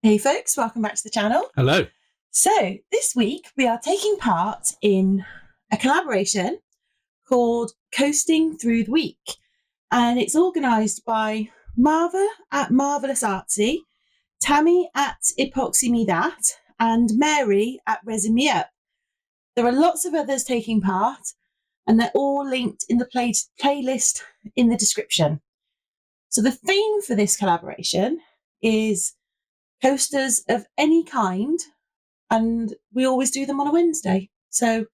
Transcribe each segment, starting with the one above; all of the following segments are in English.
Hey folks, welcome back to the channel. Hello. So this week we are taking part in a collaboration called Coasting Through the Week, and it's organised by Marva at Marvellous Artsy, Tammy at Epoxy Me That, and Mary at Resin. There are lots of others taking part, and they're all linked in the playlist in the description. So the theme for this collaboration is coasters of any kind, and we always do them on a Wednesday. So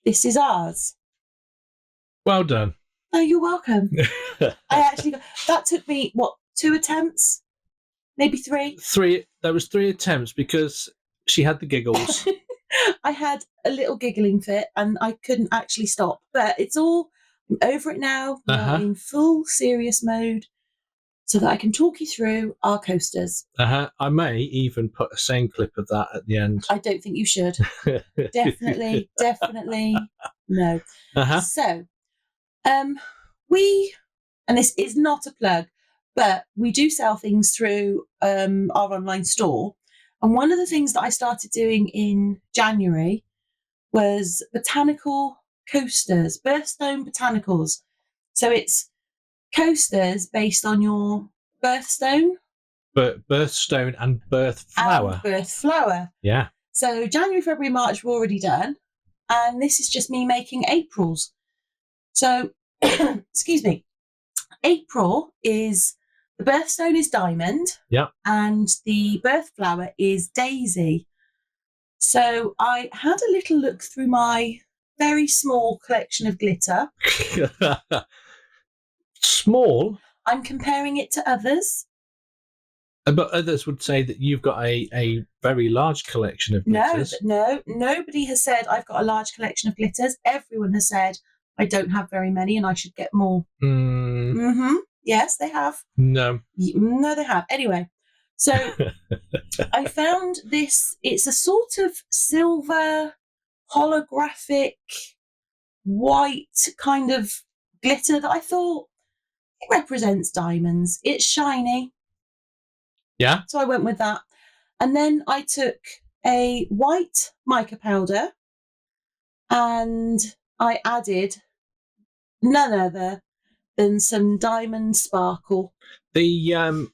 this is ours. Well done. Oh, you're welcome. That took me, 2 attempts? Maybe 3? There was 3 attempts because she had the giggles. I had a little giggling fit and I couldn't actually stop. But I'm over it now. We're in full serious mode, so that I can talk you through our coasters. I may even put a sound clip of that at the end. I don't think you should. Definitely no. So, and this is not a plug, but we do sell things through our online store. And one of the things that I started doing in January was botanical coasters, Birthstone botanicals. So it's coasters based on your birthstone. Birthstone and birth flower. Yeah. So January, February, March were already done. And this is just me making Aprils. So, excuse me. April is, the birthstone is diamond. Yeah. And the birth flower is daisy. So I had a little look through my very small collection of glitter. Small? I'm comparing it to others. But others would say that you've got a very large collection of glitters. No, nobody has said I've got a large collection of glitters. Everyone has said I don't have very many and I should get more. Yes, they have. No, they have. Anyway, so I found this. It's a sort of silver, holographic, white kind of glitter that I thought it represents diamonds. It's shiny. Yeah. So I went with that. And then I took a white mica powder and I added none other than some diamond sparkle. The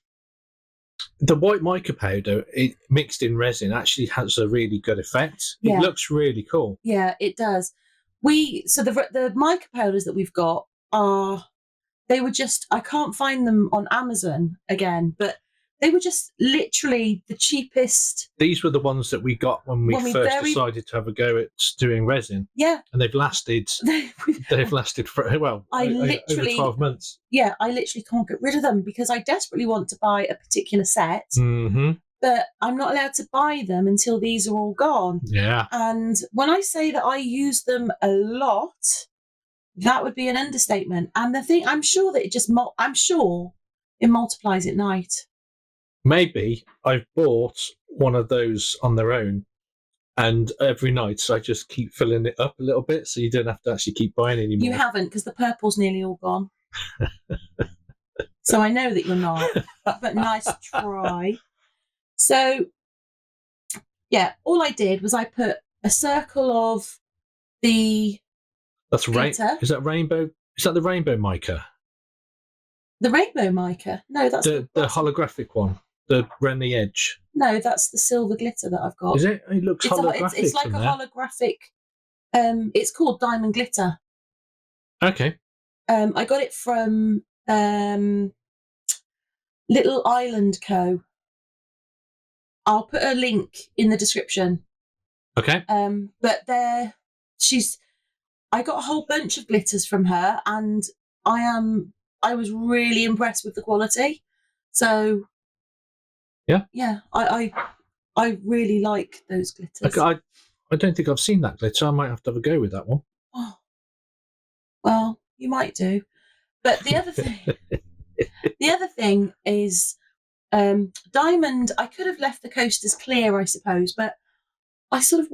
white mica powder, it mixed in resin, actually has a really good effect. Yeah. It looks really cool. Yeah, it does. So the mica powders that we've got I can't find them on Amazon again, but they were just literally the cheapest. These were the ones that we got when we first decided to have a go at doing resin. Yeah. And they've lasted. They've lasted for over 12 months. Yeah, I literally can't get rid of them because I desperately want to buy a particular set. But I'm not allowed to buy them until these are all gone. Yeah. And when I say that I use them a lot, that would be an understatement. And the thing, I'm sure that it multiplies at night. Maybe I've bought one of those on their own, and every night I just keep filling it up a little bit, so you don't have to actually keep buying anymore. You haven't, because the purple's nearly all gone. So I know that you're not, but nice try. So, yeah, all I did was I put a circle of the glitter. Is that rainbow? Is that the rainbow mica? The rainbow mica? No, that's the holographic one. Around the edge. No, that's the silver glitter that I've got. Is it? It looks holographic. It's like a holographic. It's called diamond glitter. Okay. I got it from Little Island Co. I'll put a link in the description. Okay. But I got a whole bunch of glitters from her, and I was really impressed with the quality. So. Yeah, I really like those glitters. I don't think I've seen that glitter. I might have to have a go with that one. Oh, well, you might do. But the other thing is diamond. I could have left the coasters clear, I suppose, but I sort of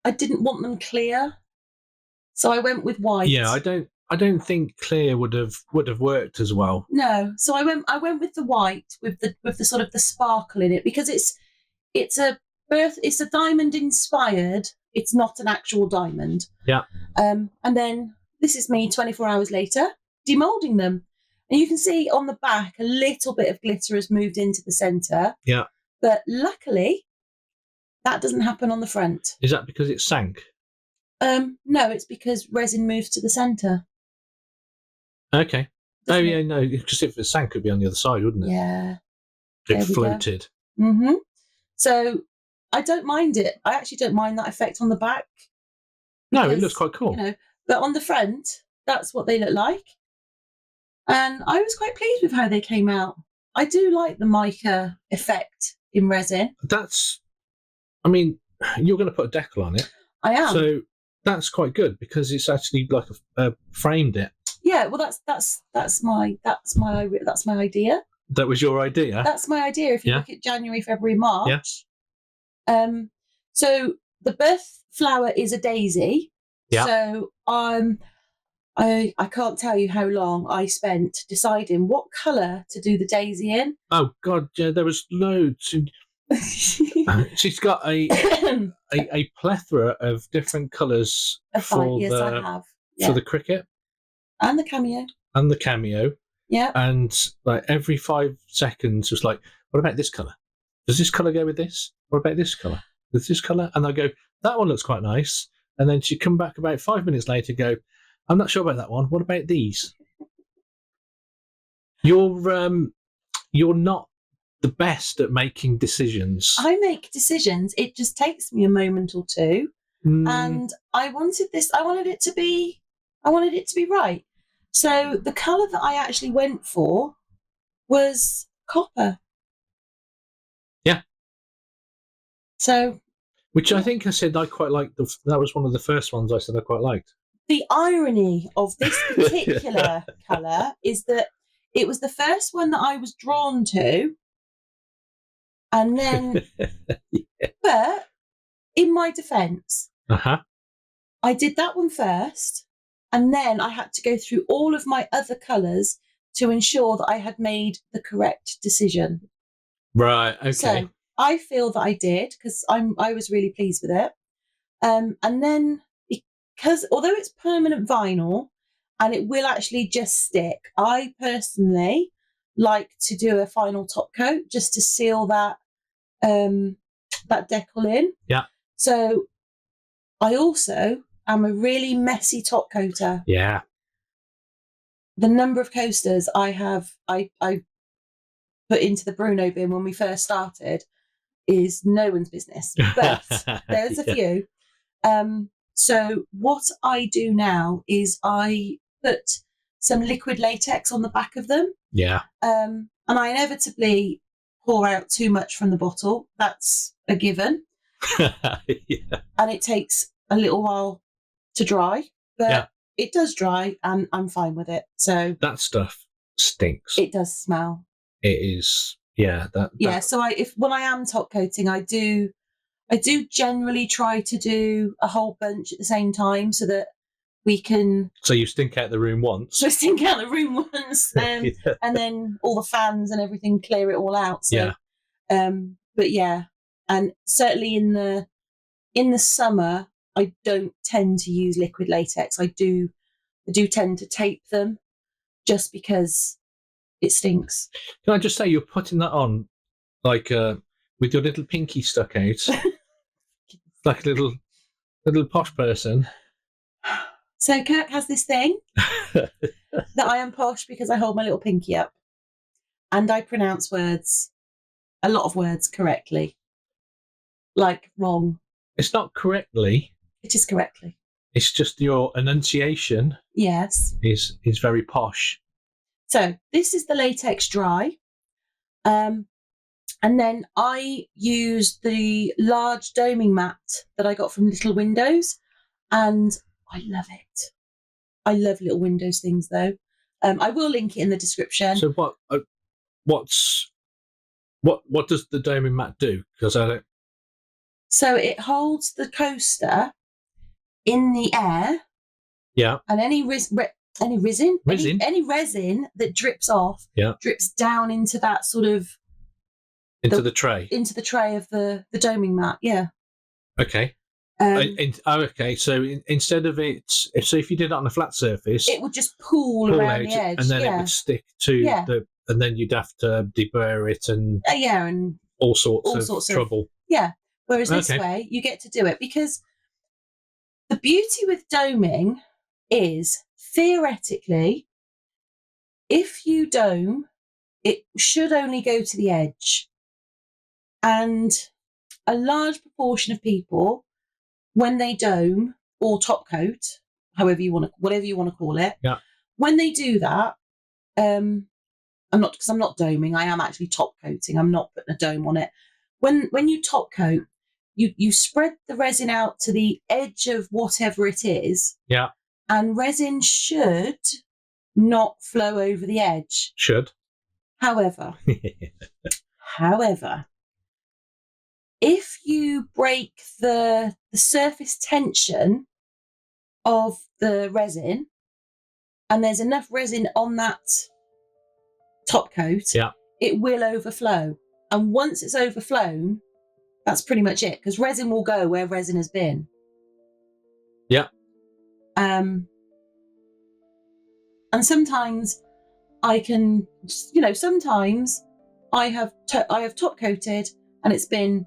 I didn't want them clear, so I went with white. Yeah, I don't think clear would have worked as well. No, so I went with the white with the sort of the sparkle in it, because it's a diamond inspired. It's not an actual diamond. Yeah. And then this is me 24 hours later demoulding them, and you can see on the back a little bit of glitter has moved into the centre. Yeah. But luckily, that doesn't happen on the front. Is that because it sank? No, it's because resin moves to the centre. Okay. Doesn't yeah, no, because if it sank, it'd be on the other side, wouldn't it? Yeah. It floated. Mm-hmm. So I don't mind it. I actually don't mind that effect on the back. No, it looks quite cool. You know, but on the front, that's what they look like. And I was quite pleased with how they came out. I do like the mica effect in resin. I mean, you're going to put a decal on it. I am. So that's quite good, because it's actually like framed it. Yeah, well, that's my idea. That was your idea. That's my idea. If you look at January, February, March. Yeah. So the birth flower is a daisy. Yeah. So I can't tell you how long I spent deciding what colour to do the daisy in. Oh God, yeah, there was loads. She's got a plethora of different colours for the cricket and the cameo. Yeah. And like every 5 seconds was like, what about this colour? Does this colour go with this? What about this colour? Does this colour? And I go, that one looks quite nice. And then she'd come back about 5 minutes later, go, I'm not sure about that one. What about these? You're not the best at making decisions. I make decisions. It just takes me a moment or two. And I wanted it to be right. So the colour that I actually went for was copper. Yeah. So, which I think I said I quite liked. That was one of the first ones I said I quite liked. The irony of this particular colour is that it was the first one that I was drawn to, and then, but in my defence, I did that one first. And then I had to go through all of my other colours to ensure that I had made the correct decision. Right, okay. So I feel that I did, because I was really pleased with it. And then, because although it's permanent vinyl and it will actually just stick, I personally like to do a final top coat just to seal that decal in. Yeah. So I also am a really messy top coater. Yeah. The number of coasters I put into the Bruno bin when we first started is no one's business, but there's a few. So what I do now is I put some liquid latex on the back of them. Yeah. And I inevitably pour out too much from the bottle. That's a given. Yeah. And it takes a little while to dry, but it does dry and I'm fine with it. So that stuff stinks. It does smell. It is, yeah. So when I am top coating, I do generally try to do a whole bunch at the same time so that we can. So you stink out the room once. So I stink out the room once, and then all the fans and everything clear it all out. So, but yeah, and certainly in the summer, I don't tend to use liquid latex. I do tend to tape them just because it stinks. Can I just say, you're putting that on like with your little pinky stuck out, like a little posh person. So Kirk has this thing that I am posh because I hold my little pinky up and I pronounce a lot of words correctly, like wrong. It's not correctly. It is correctly. It's just your enunciation. Yes. Is very posh. So this is the latex dry. And then I use the large doming mat that I got from Little Windows, and I love it. I love Little Windows things, though. I will link it in the description. So what does the doming mat do? Because I don't. So it holds the coaster in the air. Yeah. And any any resin, Resin? any resin that drips off, Yeah. drips down into that sort of Into the tray. into the tray of the doming mat. Yeah. Okay. Okay. So instead of it, so if you did it on a flat surface, it would just pool around out, the edge, and then it would stick to the, and then you'd have to deburr it and and all sorts of trouble. Whereas this way, you get to do it because the beauty with doming is theoretically, if you dome, it should only go to the edge, and a large proportion of people, when they dome or top coat, whatever you want to call it, when they do that, I'm not doming, I am actually top coating. I'm not putting a dome on it. When you top coat, you spread the resin out to the edge of whatever it is. Yeah. And resin should not flow over the edge. Should. However, if you break the surface tension of the resin, and there's enough resin on that top coat, it will overflow. And once it's overflown, that's pretty much it, because resin will go where resin has been. Yeah. And sometimes I can, sometimes I have top coated and it's been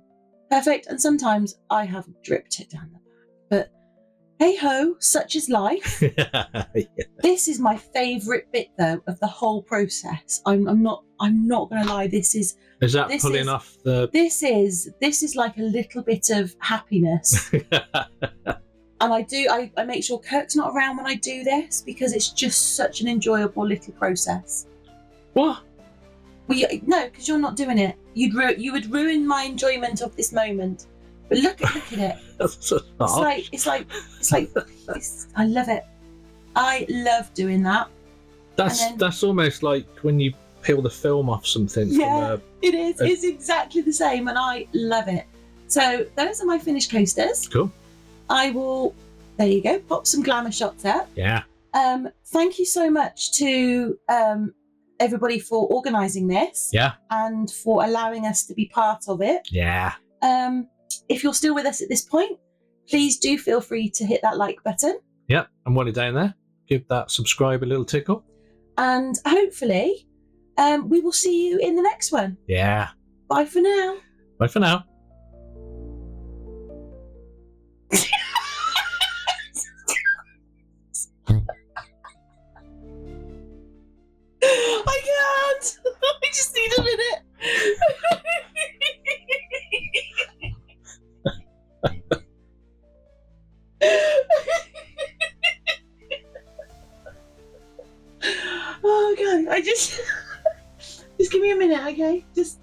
perfect, and sometimes I have dripped it down the back. But hey ho, such is life. This is my favourite bit though of the whole process. I'm not gonna lie. This is off the. This is like a little bit of happiness. And I make sure Kirk's not around when I do this because it's just such an enjoyable little process. What? Well, no, because you're not doing it. You would ruin my enjoyment of this moment. But look at it. It's like I love it. I love doing that. That's almost like when you peel the film off something. Yeah, it is. It's exactly the same, and I love it. So those are my finished coasters. Cool. I will. There you go. Pop some glamour shots out. Yeah. Thank you so much to everybody for organising this. Yeah. And for allowing us to be part of it. Yeah. If you're still with us at this point, please do feel free to hit that like button. Yep, and while you're down there, give that subscribe a little tickle. And hopefully, we will see you in the next one. Yeah. Bye for now. Bye for now. I can't. I just need a minute. Oh god, I just give me a minute, okay? Just